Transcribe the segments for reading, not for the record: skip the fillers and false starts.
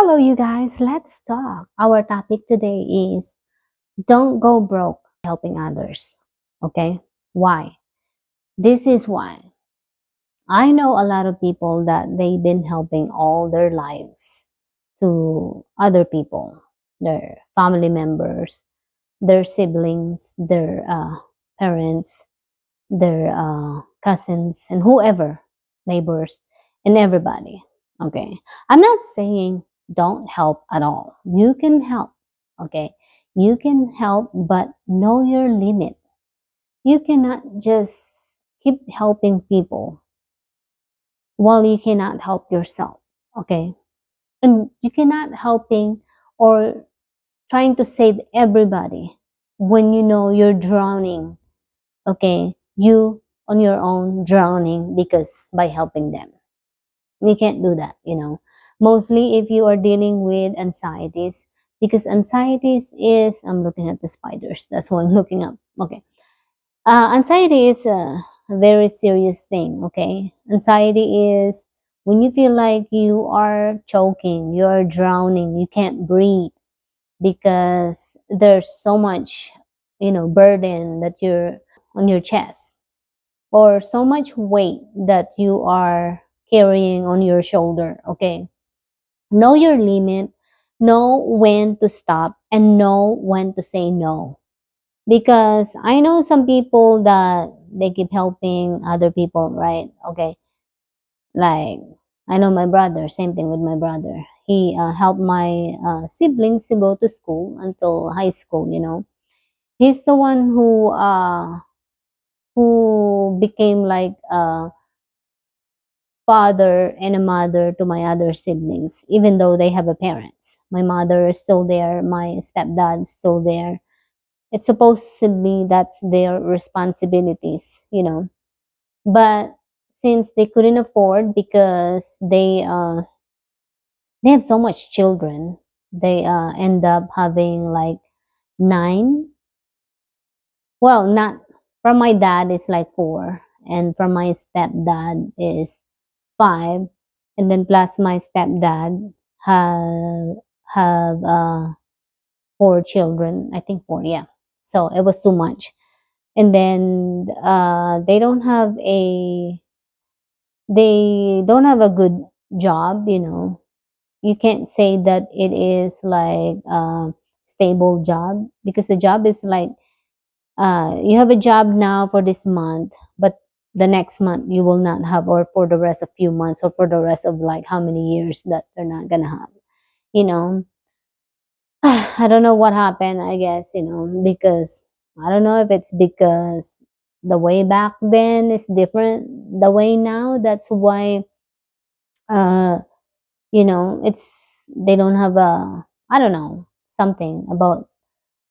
Hello, you guys. Let's talk. Our topic today is don't go broke helping others. Okay? Why? This is why. I know a lot of people that they've been helping all their lives to other people, their family members, their siblings, their parents, their cousins, and whoever, neighbors, and everybody. Okay. I'm not saying don't help at all. You can help. Okay. You can help, but know your limit. You cannot just keep helping people while you cannot help yourself. Okay. And you cannot helping or trying to save everybody when you know you're drowning. Okay, you on your own drowning because by helping them, you can't do that. Mostly if you are dealing with anxieties, because anxieties is, I'm looking at the spiders, that's what I'm looking up. Okay, anxiety is a very serious thing. Okay, anxiety is when you feel like you are choking, you are drowning, you can't breathe because there's so much burden that you're on your chest, or so much weight that you are carrying on your shoulder. Okay, know your limit, know when to stop, and know when to say no. Because I know some people that they keep helping other people, right? Okay, like I know my brother, same thing with my brother. He helped my siblings to go to school until high school. He's the one who became like father and a mother to my other siblings, even though they have a parents. My mother is still there, my stepdad's still there. It's supposedly that's their responsibilities. But since they couldn't afford, because they have so much children, they end up having like nine. Well, not from my dad, it's like four, and from my stepdad is five, and then plus my stepdad have four children. I think four, yeah. So it was too much. And then they don't have a good job. You can't say that it is like a stable job, because the job is like you have a job now for this month, but the next month you will not have, or for the rest of few months, or for the rest of like how many years that they're not gonna have you know I don't know what happened, I guess, because I don't know if it's because the way back then is different the way now. That's why uh it's they don't have a, I don't know, something about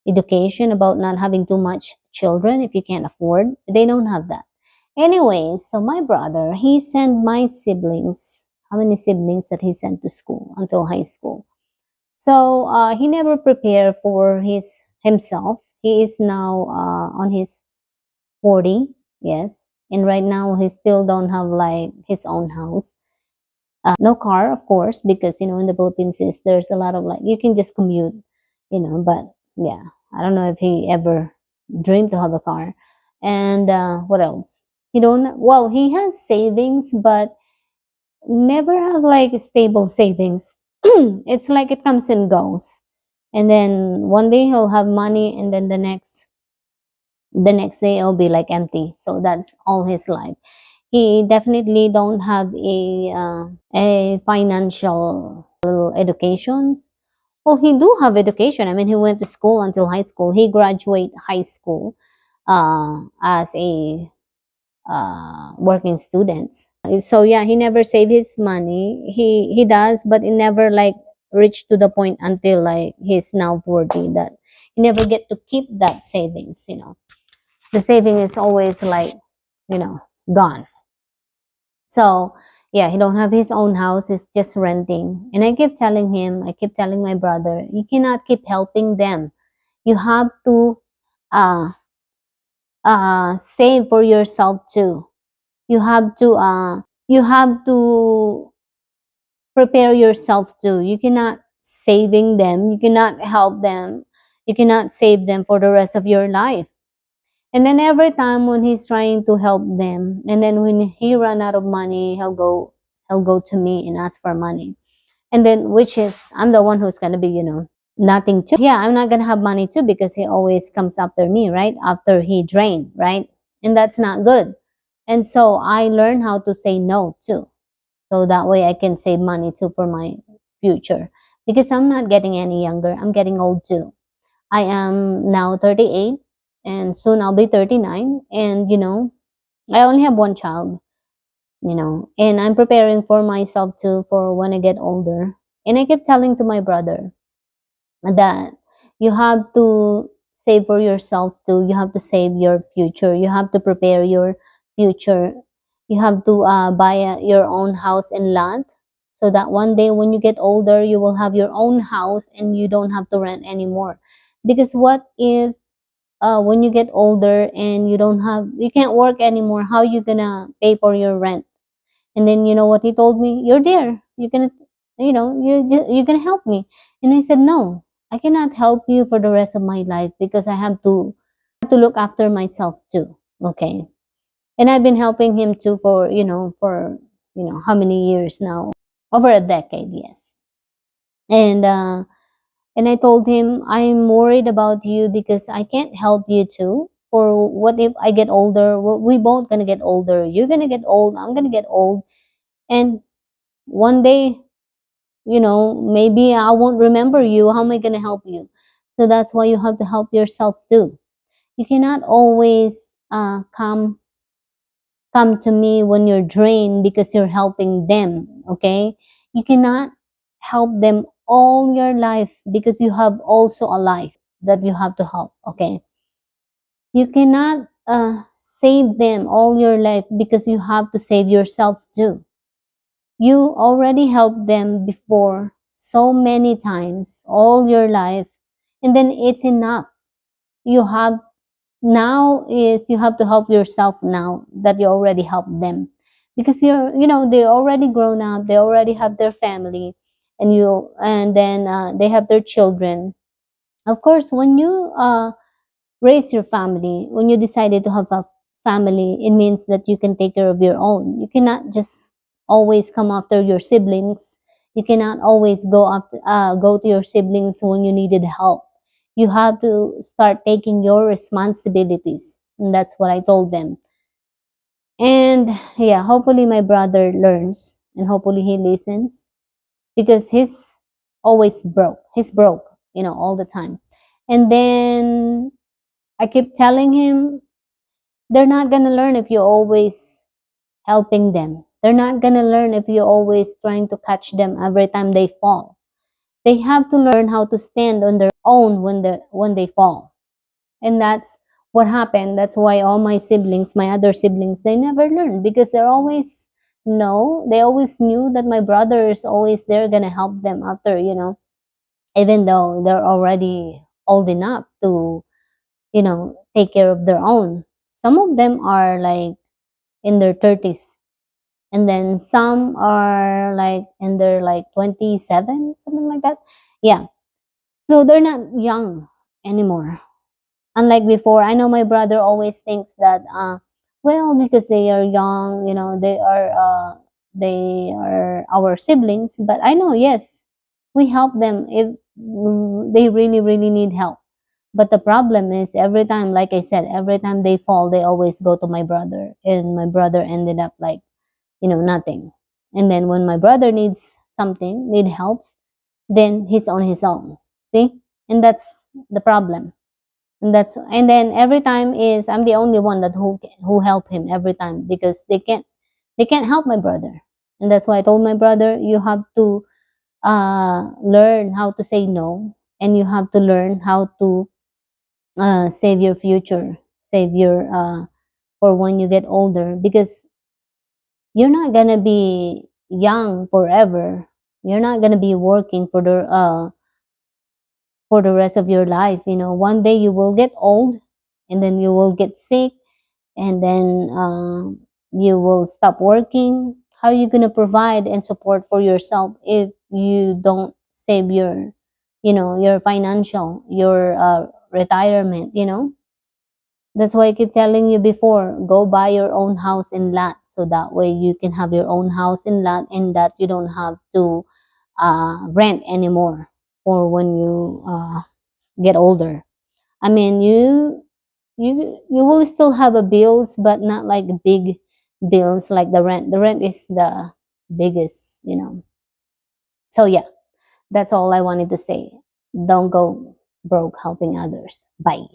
education, about not having too much children. If you can't afford, they don't have that. Anyways, so my brother, he sent my siblings, how many siblings that he sent to school until high school. So he never prepared for himself. He is now on his 40, yes, and right now he still don't have like his own house. No car, of course, because in the Philippines is there's a lot of like you can just commute. But yeah, I don't know if he ever dreamed to have a car. And what else? He don't. Well, he has savings, but never have like stable savings. It's like it comes and goes, and then one day he'll have money, and then the next day it'll be like empty. So that's all his life. He definitely don't have a financial education. Well, he do have education. I mean, he went to school until high school. He graduate high school as a working student. So yeah, he never saved his money. He does, but he never like reached to the point until like he's now 40 that he never get to keep that savings. The saving is always like gone. So yeah, he don't have his own house, he's just renting. And I keep telling my brother, you cannot keep helping them. You have to uh save for yourself too. You have to prepare yourself too. You cannot saving them, you cannot help them, you cannot save them for the rest of your life. And then every time when he's trying to help them, and then when he run out of money, he'll go to me and ask for money. And then which is I'm the one who's gonna be, nothing too. Yeah, I'm not gonna have money too because he always comes after me, right? After he drained, right? And that's not good. And so I learned how to say no too. So that way I can save money too for my future. Because I'm not getting any younger. I'm getting old too. I am now 38 and soon I'll be 39. And, I only have one child, and I'm preparing for myself too for when I get older. And I keep telling to my brother that you have to save for yourself too. You have to save your future. You have to prepare your future. You have to buy your own house and land so that one day when you get older, you will have your own house and you don't have to rent anymore. Because what if when you get older and you can't work anymore, how you gonna pay for your rent? And then you know what he told me? You're there. You're gonna, you're gonna help me. And I said, no, I cannot help you for the rest of my life because I have to look after myself too. Okay. And I've been helping him too for how many years now? Over a decade, yes. And I told him I'm worried about you because I can't help you too. For what if I get older? We both gonna get older. You're gonna get old. I'm gonna get old. And one day, maybe I won't remember you. How am I gonna help you? So that's why you have to help yourself too. You cannot always come to me when you're drained because you're helping them, okay? You cannot help them all your life because you have also a life that you have to help, okay? You cannot save them all your life because you have to save yourself too. You already helped them before so many times all your life, and then it's enough. You have you have to help yourself now that you already helped them because they already grown up, they already have their family, and then they have their children. Of course, when you raise your family, when you decided to have a family, it means that you can take care of your own. You cannot just always come after your siblings. You cannot always go to your siblings when you needed help. You have to start taking your responsibilities. And that's what I told them. And yeah, hopefully my brother learns and hopefully he listens because he's always broke. He's broke, all the time. And then I keep telling him they're not gonna learn if you're always helping them. They're not gonna learn if you're always trying to catch them every time they fall. They have to learn how to stand on their own when they fall. And that's what happened. That's why all my siblings, my other siblings, they never learned because they always knew that my brother is always there gonna help them after, even though they're already old enough to take care of their own. Some of them are like in their 30s, and then some are like in their like 27, something like that. Yeah. So they're not young anymore. Unlike before, I know my brother always thinks that well, because they are young, they are our siblings, but I know, yes, we help them if they really really need help. But the problem is every time, like I said, every time they fall, they always go to my brother. And my brother ended up like, nothing. And then when my brother needs something, need help, then he's on his own. See? And that's the problem. And then every time is I'm the only one that who help him every time because they can't help my brother. And that's why I told my brother, you have to learn how to say no, and you have to learn how to save your future, save your for when you get older, because you're not gonna be young forever. You're not gonna be working for the rest of your life. One day you will get old, and then you will get sick, and then you will stop working. how are you going to provide and support for yourself if you don't save your, your financial, your retirement, That's why I keep telling you before, go buy your own house and lot, so that way you can have your own house and lot, and that you don't have to rent anymore for when you get older. I mean, you will still have a bills, but not like big bills like the rent. The rent is the biggest. So yeah, that's all I wanted to say. Don't go broke helping others. Bye.